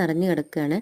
നിറഞ്ഞു കിടക്കുകയാണ്.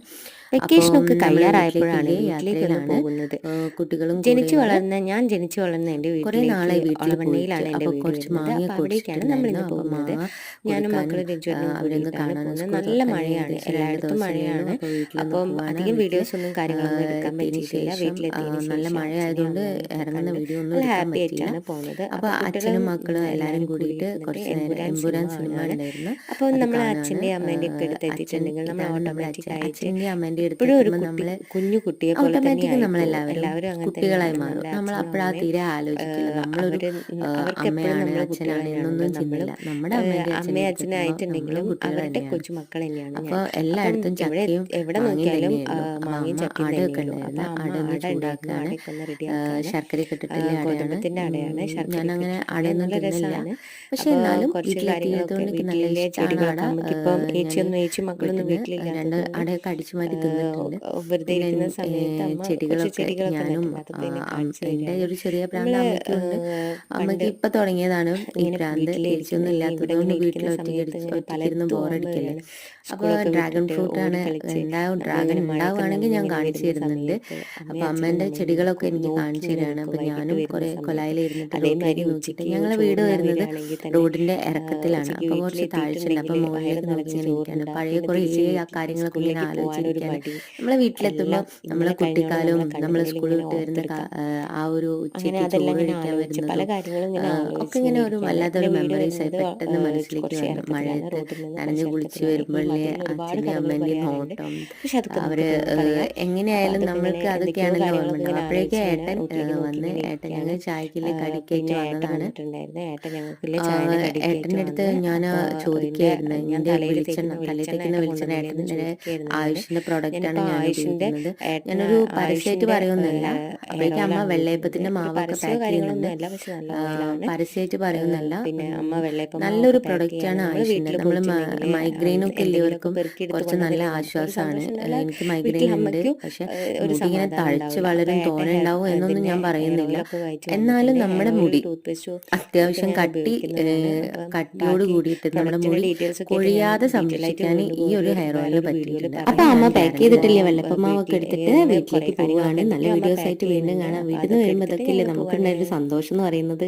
അപ്പം വെക്കേഷനൊക്കെ നമ്മൾ കഴിയാറായപ്പോഴാണ് വീട്ടിലേക്കുള്ള വീട്ടിലേക്കൊന്ന് യാത്രയിലാണ്. പോകുന്നത്. കുട്ടികളും കൂടെയുണ്ട്. ഞാൻ ജനിച്ചു വളർന്ന എൻ്റെ കുറേ വീട്ടിലേക്ക് നാളായി വീട്ടിൽ പോയിട്ട്. ഒളവണ്ണയിലാണ് എൻ്റെ അപ്പോൾ വീട് കുറച്ച് വരുന്നത്. മാങ്ങയൊക്കെ അപ്പോൾ അവിടേക്കാണ് ഒടിച്ചിട്ടുണ്ടായിരുന്നു. നമ്മളിന്ന് അപ്പോൾ പോകുന്നത്. മാങ്ങ ഞാനും കൊടുക്കാനും മക്കളും രഞ്ജുവേട്ടനും അവരെയൊന്ന് കൂടിയിട്ടാണ് കാണാനും പോകുന്നത്. സ്കൂൾ നല്ല തുറക്കാൻ മഴയാണ്, ഏകദേശം 2 എല്ലായിടത്തും ദിവസമല്ലേ ഉള്ളൂ. മഴയാണ്. അപ്പോൾ വീട്ടിലൊന്ന് അപ്പം പോവാണ്. അധികം വീട്ടിൽ വീഡിയോസൊന്നും കാര്യങ്ങളൊന്നും എടുക്കാൻ എത്തിയതിന് പറ്റിയിട്ടില്ല. ശേഷം വീട്ടിലെത്തിയതിന് നല്ല ശേഷം അച്ഛനെയും മഴയായതുകൊണ്ട് അമ്മേനെയൊക്കെ ഇറങ്ങുന്ന കണ്ട് വീഡിയോ ഒന്നും നല്ല എടുക്കാൻ ഹാപ്പി പറ്റിയില്ല. ആയിട്ടാണ് പോകുന്നത്. അപ്പോൾ അപ്പോൾ കുട്ടികളും അച്ഛനും മക്കളും എല്ലാവരും എല്ലാവരും കൂടിയിട്ട് കൂടിയിരുന്നിട്ട് കുറച്ച് നേരം എമ്പുരാൻ എമ്പുരാൻ സിനിമ സിനിമ കാണുകയാണ്. ഉണ്ടായിരുന്നു. അപ്പോൾ അത് നമ്മൾ കാണുകയാണ്. അച്ഛൻ്റെയും അമ്മേൻ്റെയും ഒക്കെ അടുത്ത് അച്ഛൻ എത്തിയിട്ടുണ്ടെങ്കിൽ നമ്മൾ ഇതാണ് നമ്മുടെ ഓട്ടോമാറ്റിക്കായിട്ട് അച്ഛൻ്റെയും അമ്മേൻ്റെയും എപ്പോഴും ഒരു അടുത്തെത്തുമ്പോൾ കുട്ടി നമ്മൾ കുഞ്ഞു കുട്ടിയെ പോലെ ഓട്ടോമാറ്റിക് തന്നെയായി പോകും. നമ്മളെല്ലാവരും എല്ലാവരും അങ്ങനെ കുട്ടികളായി തന്നെയാണ്. മാറും. നമ്മുടെ നമ്മൾ അച്ഛനും അപ്പോഴാ അമ്മയും തീരെ ആലോചിക്കില്ല. നമ്മളൊരു അവർക്കെപ്പോഴും അമ്മയാണ് നമ്മൾ കുട്ടികൾ അച്ഛനാണ് തന്നെയാണല്ലോ. എന്നൊന്നും നമ്മളും ചിന്തയില്ല. നമ്മുടെ അമ്മേൻ്റെ അമ്മയും അച്ഛൻ്റെ അടുത്തെത്തുമ്പോൾ നമ്മളും അച്ഛനായിട്ടുണ്ടെങ്കിലും കുട്ടികൾ അവരുടെ തന്നെയാണ്. കൊച്ചുമക്കൾ തന്നെയാണ് ഞാൻ. അപ്പോൾ അപ്പം എല്ലായിടത്തും ചക്കയും എവിടെ മാങ്ങയും നോക്കിയാലും തന്നെയുള്ളൂ. അപ്പോൾ മാങ്ങയും അമ്മ ചക്കയും അടയൊക്കെ തന്നെയുള്ളൂ. അപ്പോൾ ഉണ്ടായിരുന്നു. അമ്മ അട ഒന്ന് അട ഉണ്ടായിരുന്നു. ചൂടാക്കുകയാണ്. അടയൊക്കെ ഒന്ന് റെഡിയാക്കുകയാണ്. ശർക്കരയൊക്കെ ഇട്ടിട്ടുള്ള അടയാണ്. ഗോതമ്പത്തിൻ്റെ അടയാണ്, ശർക്കരയൊക്കെ ഞാനങ്ങനെ ഇട്ടിട്ടുണ്ട്. അടയൊന്നും നല്ല തിന്നില്ല. രസമാണ്. പക്ഷേ അപ്പോൾ എന്നാലും കുറച്ച് കാര്യങ്ങളൊക്കെ വീട്ടിലെത്തിയതുകൊണ്ട് എനിക്ക് നല്ല വീട്ടിലെ ഇഷ്ടമാണ് അട. ചെടികളൊക്കെ നമുക്കിപ്പം ഞാൻ ഏച്ചി മക്കളൊന്നും വീട്ടിൽ നിന്ന് 2 വീട്ടിലില്ലാത്തത് കൊണ്ട് അടയൊക്കെ അടിച്ചു മാറ്റി തിന്നിട്ടുണ്ട്. വെറുതെ പിന്നെ ഇരിക്കുന്ന സമയത്ത് അമ്മ കുറച്ച് ചെടികളൊക്കെ ഞാനും നട്ടിട്ടുണ്ട്. അതൊക്കെ എന്നെ കാണിച്ചു എൻ്റെ തരികയാണ്. ഒരു ചെറിയ നമ്മൾ പ്രാന്ത് അമ്മയ്ക്കും ഉണ്ട്. പണ്ട് അമ്മയ്ക്ക് ഇപ്പം തുടങ്ങിയതാണ് ഈ ഇങ്ങനെ പ്രാന്ത്. ഏച്ചിയൊന്നും ഇവിടെ ഇങ്ങനെ ഇല്ലാത്തതുകൊണ്ട് വീട്ടിൽ ഇരിക്കുന്ന സമയത്ത് ഇങ്ങനെ ഒറ്റയ്ക്കിരുന്ന് പലയിടത്തും ഓർമ്മ ബോറടിക്കല്ലേ. വരികയാണ്. അപ്പോൾ സ്കൂളൊക്കെ ഡ്രാഗൺ വിട്ടിട്ട് ഫ്രൂട്ടാണ് ഓടിക്കളിച്ച് ഡ്രാഗൺ നമ്മളിങ്ങനെ മഴയൊക്കെ ഉണ്ടാവുകയാണെങ്കിൽ ഞാൻ നനഞ്ഞിങ്ങനെ കാണിച്ചു വരുന്ന തരുന്നുണ്ട്. സമയത്ത് അപ്പോൾ അമ്മയും അച്ഛനും അമ്മേൻ്റെ നമ്മളിങ്ങനെ ചെടികളൊക്കെ നിൽക്കും, എനിക്ക് നോക്കി കാണിച്ചു ഇങ്ങനെ തരികയാണ്. നിൽക്കും അപ്പോൾ വൈകിട്ട് ഞാനും വരുന്ന കുറേ സമയത്ത്. കൊലായിലിരുന്നിട്ട് അതേമാതിരി റോട്ടിലേക്ക് നോക്കിയിട്ട് ഉച്ചയ്ക്ക് ഞങ്ങളെ വീട് ചോറുണ്ണാൻ വരുന്നത് വരികയാണെങ്കിൽ തന്നെ റോഡിൻ്റെ ഇറക്കത്തിലാണ്. ഉച്ചയ്ക്ക് അപ്പോൾ കുറച്ച് താഴ്ചയുണ്ട്. വീട്ടിലെത്തിയിട്ടുണ്ടെങ്കിൽ അപ്പോൾ വയറ് മുകളിലേക്ക് നോക്കി നിറച്ച് ഇങ്ങനെ ഇരിക്കുകയാണ്. ചോറുണ്ടാവും. പഴയ പിന്നെ കുറേ തിരിച്ച് കാര്യങ്ങളൊക്കെ ഇങ്ങനെ സ്കൂളിലേക്ക് പോകാനൊരു ആലോചിച്ചിരിക്കുകയാണ്. മടി. നമ്മളെ വീട്ടിലെത്തുമ്പോൾ എല്ലാം നമ്മളെ ഇന്നലെ കഴിഞ്ഞോളം കുട്ടിക്കാലവും നമ്മളെ നമ്മൾ കണ്ണുകളിൽ സ്കൂൾ ഇങ്ങനെ വിട്ട് വരുന്ന ഓർത്തെടുക്കാം. ആ ഒരു അങ്ങനെ ഉച്ചയ്ക്ക് അതെല്ലാം ചോറ് ഇങ്ങനെ കഴിക്കാൻ ആലോചിച്ച് പല വരുന്നതും കാര്യങ്ങളും ഇങ്ങനെ ഒക്കെ ആലോചിച്ച് ഇങ്ങനെ ഇങ്ങനെ ഒരു ഇരിക്കുകയാണ്. വല്ലാത്തൊരു എൻ്റെ വീട് മെമ്മറീസായി വരുന്നത് പെട്ടെന്ന് മനസ്സിലേക്ക് കുറച്ച് വന്നു. ഇറക്കത്തിലാണ്. മഴയത്ത് റോഡിൽ നിന്ന് നനഞ്ഞു കുറച്ച് കുളിച്ച് ഇറക്കത്തിലാണ്. ഇനിയും വരുമ്പോഴേ അതിൽ ഒരുപാട് അച്ഛൻ്റെയും കഥകൾ അമ്മേൻ്റെയും പറയാനുണ്ട്. നോട്ടം. പക്ഷെ അതൊക്കെ അവർ നമുക്ക് പറയാം. എങ്ങനെയായാലും അതൊക്കെ ഇങ്ങനെ നമ്മൾക്ക് എന്തൊക്കെയോ അതൊക്കെയാണല്ലോ ഓർമ്മ കാര്യങ്ങളൊക്കെ ഉണ്ടാവുക. ഇങ്ങനെ അപ്പോഴേക്കും ആലോചിച്ച് ഇങ്ങനെ ഏട്ടൻ റോട്ടിലേക്ക് നോക്കി വന്ന് ഇങ്ങനെ ഏട്ടൻ ഇരിക്കുകയാണ്. ഞങ്ങൾ ചായക്കില്ലേ കടിക്കായിട്ട് പിന്നെ ഏട്ടൻ വന്നതാണ്. വന്നിട്ടുണ്ടായിരുന്നു. ഏട്ടൻ ഞങ്ങൾക്കില്ല ചായയുടെ കടിക്കായിട്ട് ഏട്ടൻ്റെ അടുത്ത് വന്ന്. ഞാൻ അപ്പോൾ ചോദിക്കുകയായിരുന്നു. ഞാൻ എൻ്റെ തലയിൽ വെളിച്ചെണ്ണ തേക്കുന്ന തലയിൽ വെളിച്ചെണ്ണ തേക്കുന്ന ഏട്ടൻ വെളിച്ചെണ്ണ കൊണ്ടുവന്നില്ലേന്ന് ഏട്ടൻ്റെ ചോദിക്കുകയായിരുന്നു എന്നോട്. ആയുഷിൻ്റെ പ്രോഡക്റ്റാണ് ഞാനിപ്പോൾ ഞാൻ ആയുഷിൻ്റെ ഉപയോഗിക്കുന്നത്. ഏട്ടന് ഞാനൊരു പരസ്യമായിട്ട് ആയുഷിൻ്റെ പറയുന്നല്ല. ഹെയർ അപ്പോഴേക്കും അമ്മ ഓയിലാണ് ഉപയോഗിക്കുന്നത്. വെള്ളയപ്പത്തിൻ്റെ ഒരു മാവൊക്കെ പരസ്യമോ പാക്ക് കാര്യങ്ങളൊന്നും ചെയ്യുന്നുണ്ട്. അല്ല, പക്ഷെ നല്ല ഓയിലാണ്. പരസ്യമായിട്ട് പറയുന്നല്ല. പിന്നെ അമ്മ വെള്ളയപ്പം മാവൊക്കെ നല്ലൊരു പാക്ക് ചെയ്യാണ്. പ്രൊഡക്റ്റാണ് നമ്മൾ ആയുഷിൻ്റെ. വീട്ടിൽ നമ്മൾ പോയിട്ടുണ്ടെങ്കിൽ മൈഗ്രെയിനൊക്കെ എന്തെങ്കിലുമൊക്കെ ഉള്ളവർക്കും പെറുക്കിയെടുത്ത് കുറച്ച് നല്ല കൊണ്ടുവന്നില്ലെങ്കിൽ നമുക്കൊരു ആശ്വാസമാണ്. സന്തോഷം. നല്ല എനിക്ക് വീട്ടിൽ മൈഗ്രെയിൻ ഉണ്ട്. അമ്മയ്ക്കും പക്ഷേ ഒരു മുടി ഇങ്ങനെ സമാധാനം തഴച്ച് ഉണ്ടാവില്ല. അപ്പോൾ വളരും, ഏട്ടൻ തോനെ ഉണ്ടാവും എന്നൊന്നും അതിൻ്റെ ഞാൻ ഹെയർ പറയുന്നില്ല. ഓയിലൊക്കെ കഴിച്ച് എന്നാലും വന്നിട്ടുണ്ട്. ഹെയർ നമ്മുടെ ഓയിൽ മുടി ടൂത്ത് പേസ്റ്റും ഒക്കെ അത്യാവശ്യം ഞാൻ ഉപയോഗിക്കുന്നതാണ്. അപ്പം കട്ടിയോട് ബാക്കി കൂടിയിട്ട് നമ്മുടെ പ്രൊഡക്റ്റിൻ്റെ മുടി ഡീറ്റെയിൽസ് ഒക്കെ ആയിട്ട് ഞാൻ കൊഴിയാതെ ഡീറ്റെയിൽ ആയിട്ട് സംരക്ഷിക്കാൻ വീണ്ടും ഈ ഒരു ഹെയർ ഓയിലിന് വേറൊരു വീഡിയോയിൽ പറ്റിയിട്ടുണ്ട്. പറയാം. അപ്പോൾ അമ്മ ഞാൻ പാക്ക് ചെയ്തിട്ടില്ലേ അപ്പോൾ വെള്ളപ്പമാവൊക്കെ എടുത്തിട്ട് ഇന്ന് കുറേ വീട്ടിലേക്ക് കാര്യങ്ങളൊക്കെ പോവുകയാണ്. നല്ല എന്തൊക്കെയോ അമ്മ വീഡിയോസ് പാക്ക് ആയിട്ട് വീണ്ടും ചെയ്യുന്നുണ്ട്. കാണാം. അപ്പോൾ വീട്ടിൽ നിന്ന് അതൊക്കെ വരുമ്പോൾ എടുത്തിട്ട് ഇതൊക്കെയല്ലേ ഞങ്ങൾ പോവാണ്. നമുക്കുണ്ടായൊരു സന്തോഷം എന്ന് പറയുന്നത്.